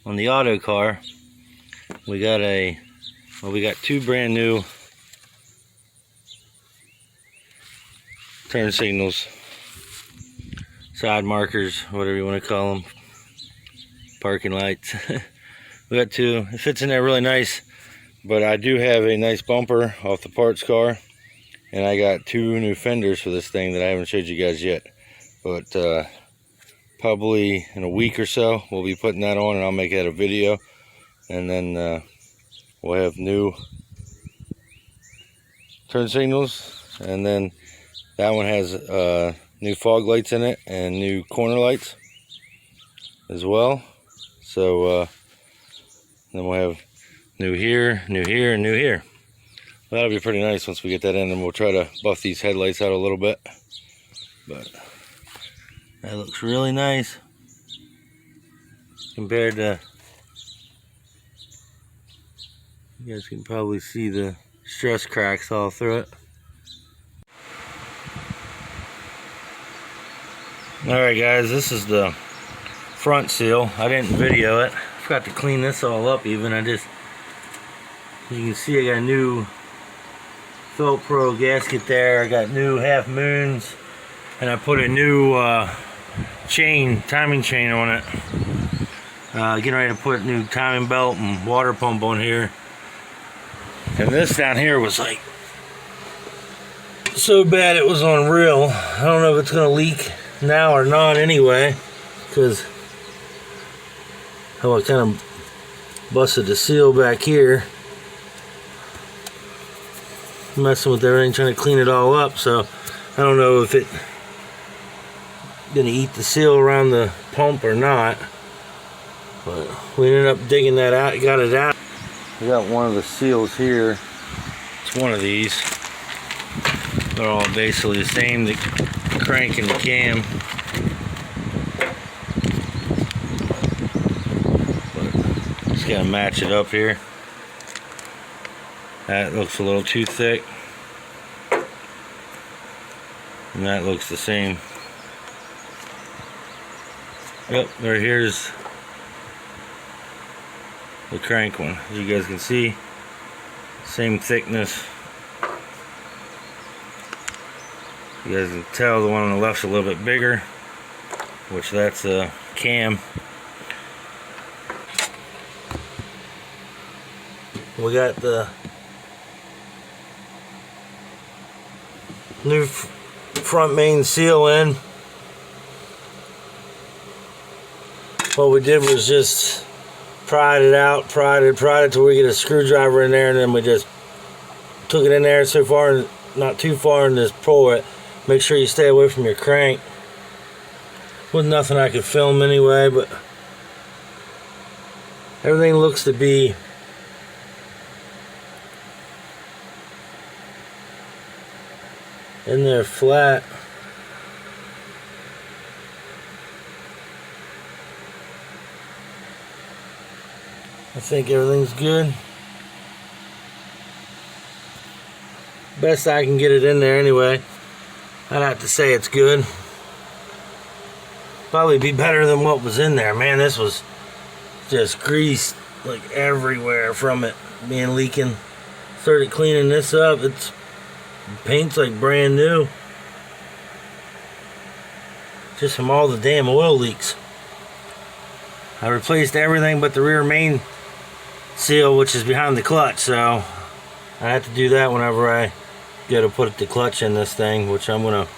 on the auto car, we got two brand new turn signals, side markers, whatever you want to call them, parking lights. We got two. It fits in there really nice, but I do have a nice bumper off the parts car, and I got two new fenders for this thing that I haven't showed you guys yet. But probably in a week or so we'll be putting that on, and I'll make that a video, and then we'll have new turn signals, and then that one has new fog lights in it and new corner lights as well. So then we'll have new here, and new here. That'll be pretty nice once we get that in, and we'll try to buff these headlights out a little bit. But that looks really nice compared to, you guys can probably see the stress cracks all through it. Alright guys, this is the front seal. I didn't video it. I forgot to clean this all up even. You can see I got a new Velcro gasket there. I got new half moons, and I put a new timing chain on it. Getting ready to put new timing belt and water pump on here. And this down here was like so bad it was unreal. I don't know if it's gonna leak now or not anyway, because I kind of busted the seal back here, messing with everything, trying to clean it all up. So I don't know if it's gonna eat the seal around the pump or not, but we ended up digging that out, got it out. We got one of the seals here. It's one of these. They're all basically the same, the crank and the cam. But just gotta match it up here. That looks a little too thick, and that looks the same. Yep, right here's the crank one. As you guys can see, same thickness. You guys can tell the one on the left's a little bit bigger, which that's a cam. We got the new front main seal in. What we did was just pried it out, pried it till we get a screwdriver in there, and then we just took it in there so far, not too far, and just pull it. Make sure you stay away from your crank. Was nothing I could film anyway, but everything looks to be in there flat. I think everything's good. Best I can get it in there anyway. I'd have to say it's good. Probably be better than what was in there. Man, this was just grease like everywhere from it being leaking. Started cleaning this up. It's paint's like brand new. Just from all the damn oil leaks. I replaced everything but the rear main seal, which is behind the clutch, so I have to do that whenever I go to put the clutch in this thing, which when I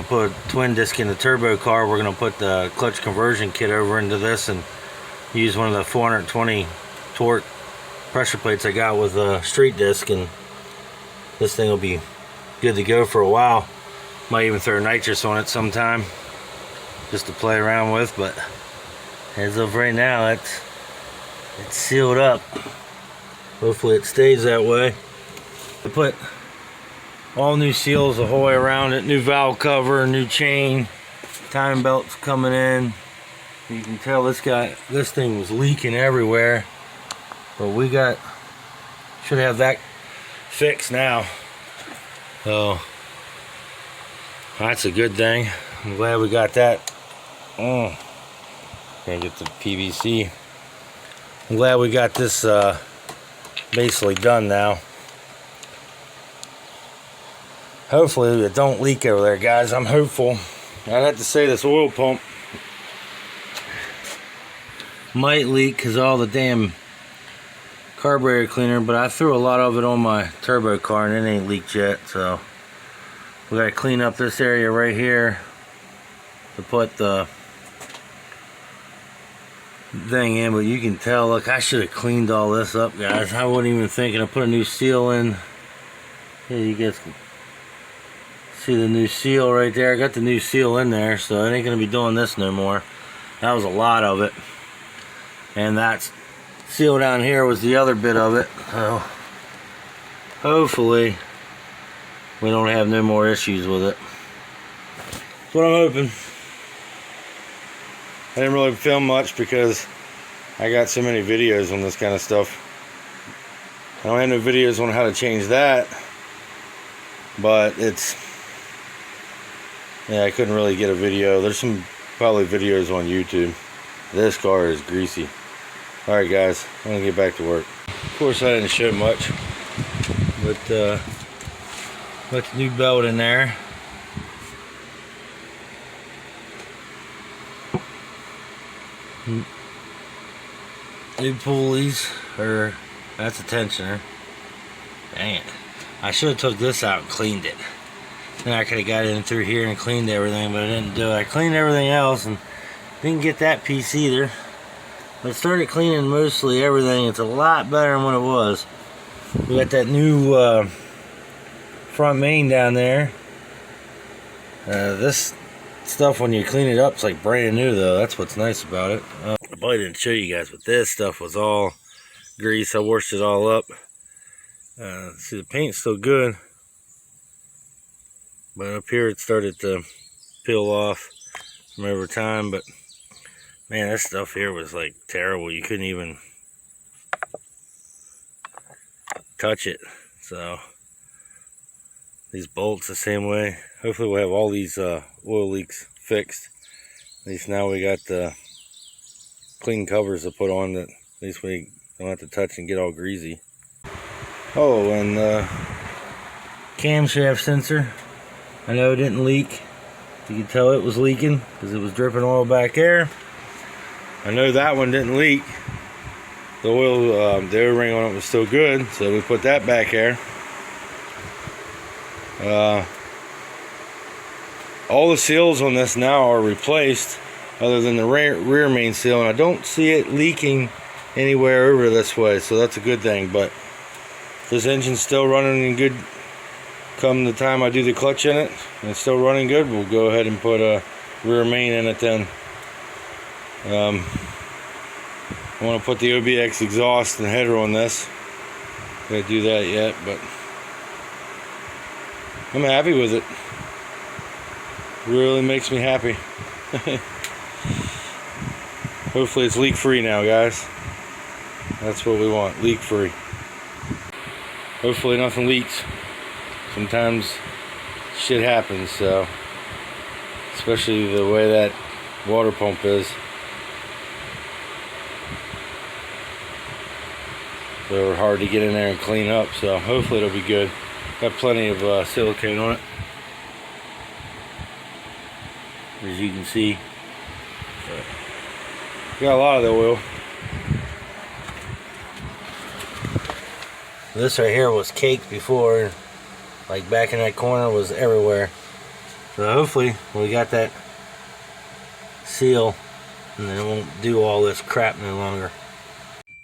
put a twin disc in the turbo car, we're going to put the clutch conversion kit over into this and use one of the 420 torque pressure plates I got with a street disc, and this thing will be good to go for a while. Might even throw nitrous on it sometime just to play around with, but as of right now it's sealed up. Hopefully it stays that way. I put all new seals the whole way around it, new valve cover, new chain, timing belts coming in. You can tell this thing was leaking everywhere, but we should have that fixed now. So that's a good thing. I'm glad we got that. Gotta get the PVC I'm glad we got this basically done now. Hopefully it don't leak over there, guys. I'm hopeful. I'd have to say this oil pump might leak because all the damn carburetor cleaner, but I threw a lot of it on my turbo car and it ain't leaked yet. So we gotta clean up this area right here to put the thing in. But you can tell, look, I should have cleaned all this up, guys. I wasn't even thinking of putting a new seal in. Here, you guys can see the new seal right there. I got the new seal in there, so I ain't gonna be doing this no more. That was a lot of it, and that seal down here was the other bit of it. So hopefully we don't have no more issues with it. That's what I'm hoping. I didn't really film much because I got so many videos on this kind of stuff. I don't have no videos on how to change that, but it's, yeah, I couldn't really get a video. There's some probably videos on YouTube. This car is greasy. Alright guys, I'm gonna get back to work. Of course I didn't show much, but put the new belt in there. New pulleys, or that's a tensioner. Dang it. I should have took this out and cleaned it. Then I could have got in through here and cleaned everything, but I didn't do it. I cleaned everything else and didn't get that piece either. But started cleaning mostly everything. It's a lot better than what it was. We got that new front main down there. This stuff, when you clean it up, it's like brand new though. That's what's nice about it. I probably didn't show you guys, but this stuff was all grease. I washed it all up. See, the paint's still good, but up here it started to peel off from over time. But man, this stuff here was like terrible. You couldn't even touch it. So these bolts the same way. Hopefully we'll have all these oil leaks fixed. At least now we got the clean covers to put on that at least we don't have to touch and get all greasy. Oh, and the camshaft sensor, I know it didn't leak. You can tell it was leaking because it was dripping oil back there. I know that one didn't leak. The oil, the O-ring on it was still good, so we put that back there. All the seals on this now are replaced, other than the rear main seal, and I don't see it leaking anywhere over this way, so that's a good thing. But this engine's still running in good. Come the time I do the clutch in it, and it's still running good, we'll go ahead and put a rear main in it then. I want to put the OBX exhaust and header on this. Gotta do that yet, but I'm happy with it. Really makes me happy. Hopefully it's leak free now, guys. That's what we want, leak free. Hopefully nothing leaks. Sometimes shit happens, so especially the way that water pump is. They're hard to get in there and clean up, so hopefully it'll be good. Got plenty of silicone on it, as you can see. Got a lot of the oil. This right here was caked before, like back in that corner was everywhere. So hopefully we got that seal and then it won't do all this crap no longer.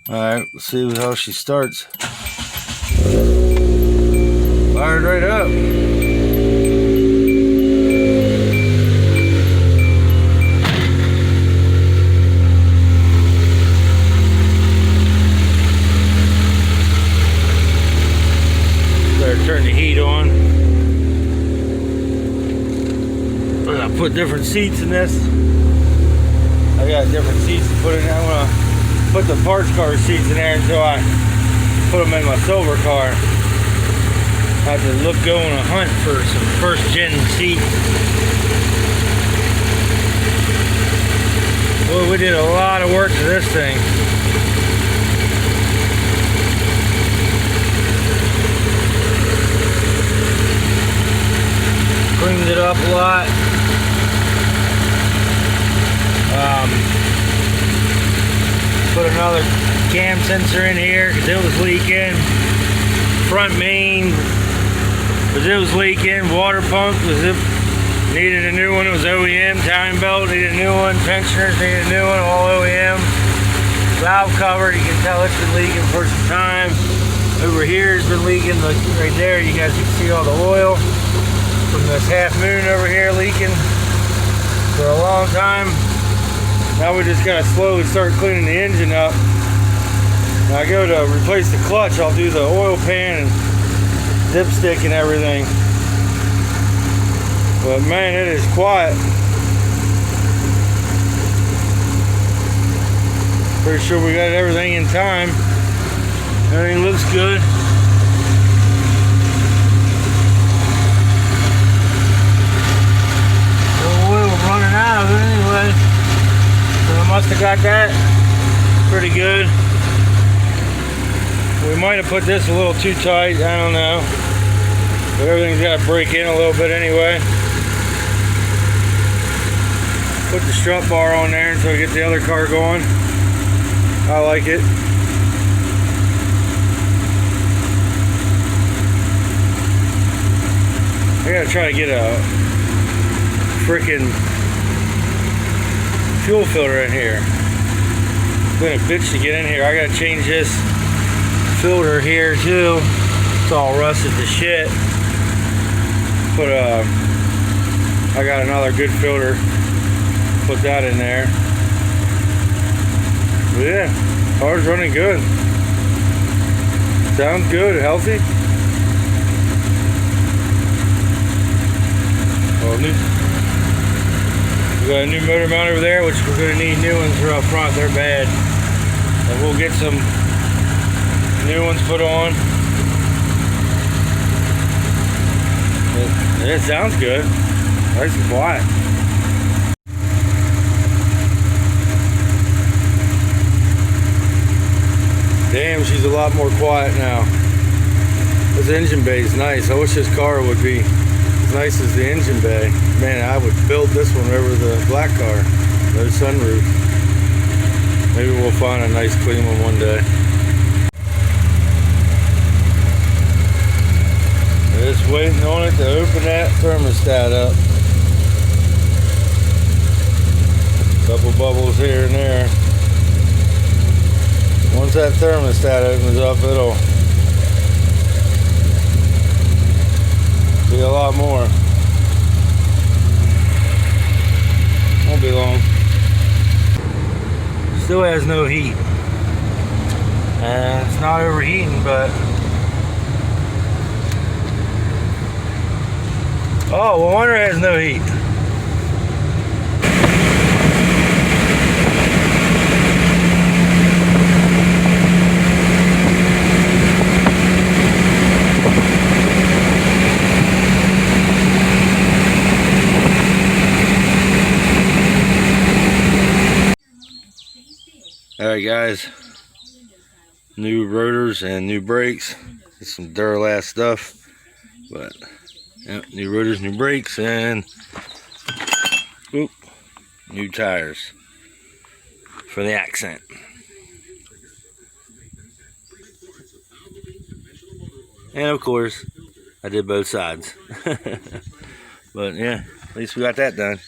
Alright, let's see how she starts. Fired right up. Better turn the heat on. I put different seats in this. I got different seats to put in there. I'm gonna put the parts car seats in there until I put them in my silver car. I have to go on a hunt for some first gen seats. Well, we did a lot of work to this thing. up a lot. Put another cam sensor in here because it was leaking. Front main, because it was leaking. Water pump was needed a new one. It was OEM. Timing belt needed a new one. Tensioners needed a new one. All OEM. Valve cover, you can tell it's been leaking for some time. Over here has been leaking. Look right there, you guys can see all the oil from this half moon over here leaking for a long time. Now we just gotta slowly start cleaning the engine up. When I go to replace the clutch, I'll do the oil pan and dipstick and everything. But man, it is quiet. Pretty sure we got everything in time. Everything looks good. The oil running out of it anyway. So I must have got that pretty good. We might have put this a little too tight, I don't know. But everything's got to break in a little bit anyway. Put the strut bar on there until we get the other car going. I like it. I gotta try to get a freaking fuel filter in here. It's been a bitch to get in here. I gotta change this filter here too. It's all rusted to shit. But I got another good filter. Put that in there. But yeah, car's running good. Sounds good, healthy. Well, we got a new motor mount over there, which we're going to need new ones for up front. They're bad. And we'll get some new ones put on. It sounds good. Nice and quiet. Damn, she's a lot more quiet now. This engine bay is nice. I wish this car would be as nice as the engine bay. Man, I would build this one over the black car. No sunroof. Maybe we'll find a nice clean one day. Just waiting on it to open that thermostat up. Couple bubbles here and there. Once that thermostat opens up, it'll be a lot more. Won't be long. Still has no heat. And it's not overheating, but oh, well, wonder it has no heat. Alright guys, new rotors and new brakes. It's some Duralast stuff, but yeah, new rotors, new brakes, and whoop, new tires for the Accent. And of course, I did both sides. But yeah, at least we got that done.